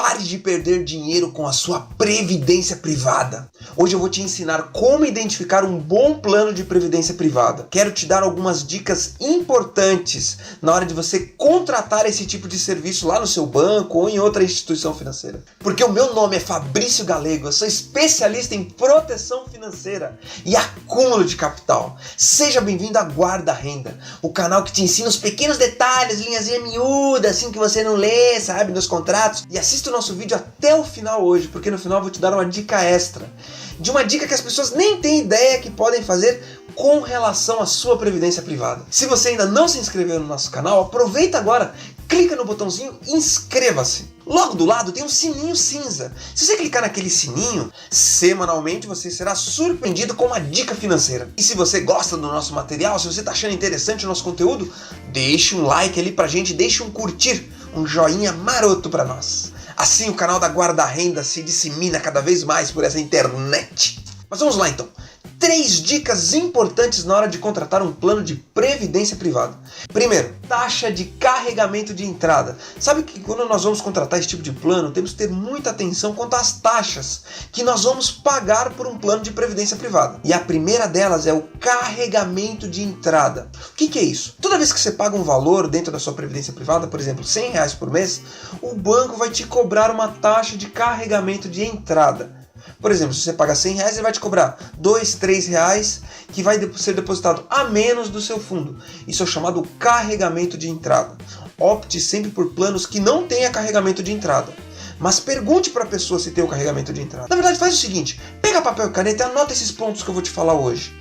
Pare de perder dinheiro com a sua previdência privada. Hoje eu vou te ensinar como identificar um bom plano de previdência privada. Quero te dar algumas dicas importantes na hora de você contratar esse tipo de serviço lá no seu banco ou em outra instituição financeira. Porque o meu nome é Fabrício Galego, eu sou especialista em proteção financeira e acúmulo de capital. Seja bem-vindo a Guarda Renda, o canal que te ensina os pequenos detalhes, linhazinha miúda, assim que você não lê, sabe, nos contratos. E assista o nosso vídeo até o final hoje, porque no final eu vou te dar uma dica extra. De uma dica que as pessoas nem têm ideia que podem fazer com relação à sua previdência privada. Se você ainda não se inscreveu no nosso canal, aproveita agora, clica no botãozinho inscreva-se. Logo do lado tem um sininho cinza. Se você clicar naquele sininho, semanalmente você será surpreendido com uma dica financeira. E se você gosta do nosso material, se você está achando interessante o nosso conteúdo, deixe um like ali pra gente, deixe um curtir, um joinha maroto pra nós. Assim o canal da Guarda Renda se dissemina cada vez mais por essa internet. Mas vamos lá então. 3 dicas importantes na hora de contratar um plano de previdência privada. Primeiro, taxa de carregamento de entrada. Sabe que quando nós vamos contratar esse tipo de plano, temos que ter muita atenção quanto às taxas que nós vamos pagar por um plano de previdência privada. E a primeira delas é o carregamento de entrada. O que é isso? Toda vez que você paga um valor dentro da sua previdência privada, por exemplo, R$100 por mês, o banco vai te cobrar uma taxa de carregamento de entrada. Por exemplo, se você paga R$100, ele vai te cobrar R$2, R$3 que vai ser depositado a menos do seu fundo. Isso é chamado carregamento de entrada. Opte sempre por planos que não tenha carregamento de entrada. Mas pergunte para a pessoa se tem o carregamento de entrada. Na verdade, faz o seguinte, pega papel e caneta e anota esses pontos que eu vou te falar hoje.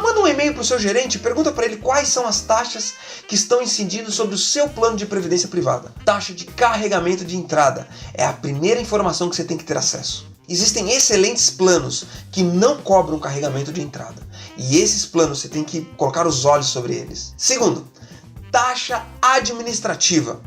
Manda um e-mail para o seu gerente e pergunta para ele quais são as taxas que estão incidindo sobre o seu plano de previdência privada. Taxa de carregamento de entrada é a primeira informação que você tem que ter acesso. Existem excelentes planos que não cobram carregamento de entrada. E esses planos você tem que colocar os olhos sobre eles. Segundo, taxa administrativa.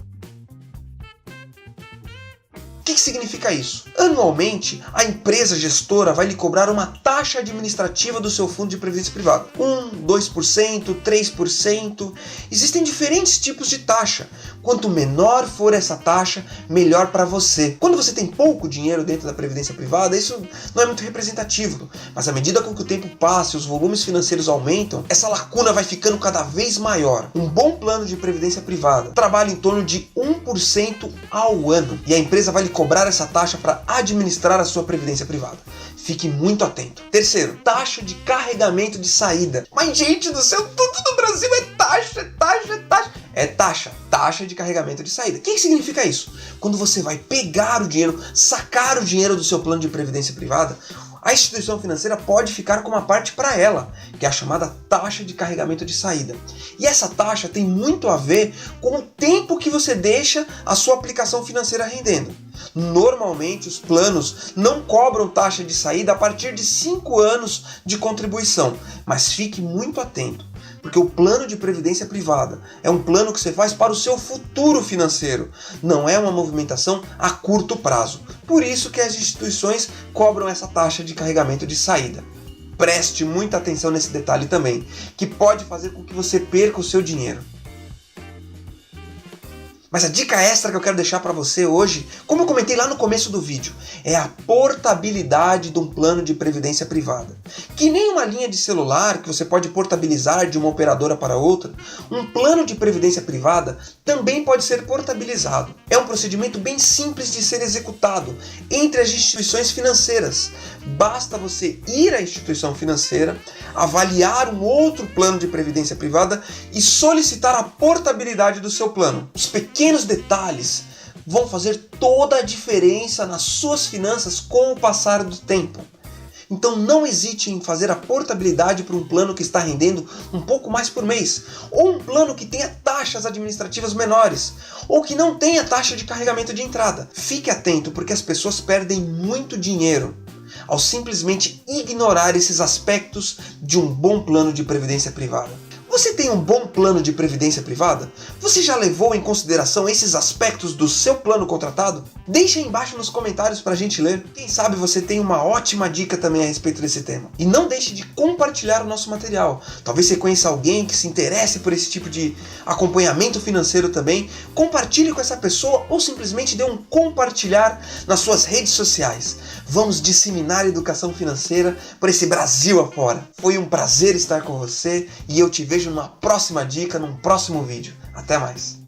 O que significa isso? Anualmente, a empresa gestora vai lhe cobrar uma taxa administrativa do seu fundo de previdência privada. 1%, 2%, 3%. Existem diferentes tipos de taxa. Quanto menor for essa taxa, melhor para você. Quando você tem pouco dinheiro dentro da previdência privada, isso não é muito representativo. Mas à medida com que o tempo passa e os volumes financeiros aumentam, essa lacuna vai ficando cada vez maior. Um bom plano de previdência privada trabalha em torno de 1% ao ano. E a empresa vai lhe cobrar essa taxa para administrar a sua previdência privada. Fique muito atento. Terceiro, taxa de carregamento de saída. Mas gente do céu, tudo no Brasil é taxa. É taxa de carregamento de saída. O que significa isso? Quando você vai pegar o dinheiro, sacar o dinheiro do seu plano de previdência privada, a instituição financeira pode ficar com uma parte para ela, que é a chamada taxa de carregamento de saída. E essa taxa tem muito a ver com o tempo que você deixa a sua aplicação financeira rendendo. Normalmente os planos não cobram taxa de saída a partir de 5 anos de contribuição, mas fique muito atento. Porque o plano de previdência privada é um plano que você faz para o seu futuro financeiro, não é uma movimentação a curto prazo. Por isso que as instituições cobram essa taxa de carregamento de saída. Preste muita atenção nesse detalhe também, que pode fazer com que você perca o seu dinheiro. Mas a dica extra que eu quero deixar para você hoje, como eu comentei lá no começo do vídeo, é a portabilidade de um plano de previdência privada. Que nem uma linha de celular que você pode portabilizar de uma operadora para outra, um plano de previdência privada também pode ser portabilizado. É um procedimento bem simples de ser executado entre as instituições financeiras. Basta você ir à instituição financeira, avaliar um outro plano de previdência privada e solicitar a portabilidade do seu plano. Os pequenos detalhes vão fazer toda a diferença nas suas finanças com o passar do tempo. Então não hesite em fazer a portabilidade para um plano que está rendendo um pouco mais por mês, ou um plano que tenha taxas administrativas menores, ou que não tenha taxa de carregamento de entrada. Fique atento, porque as pessoas perdem muito dinheiro ao simplesmente ignorar esses aspectos de um bom plano de previdência privada. Você tem um bom plano de previdência privada? Você já levou em consideração esses aspectos do seu plano contratado? Deixa aí embaixo nos comentários pra gente ler. Quem sabe você tem uma ótima dica também a respeito desse tema. E não deixe de compartilhar o nosso material. Talvez você conheça alguém que se interesse por esse tipo de acompanhamento financeiro também. Compartilhe com essa pessoa ou simplesmente dê um compartilhar nas suas redes sociais. Vamos disseminar educação financeira por esse Brasil afora. Foi um prazer estar com você e eu te vejo numa próxima dica, num próximo vídeo. Até mais!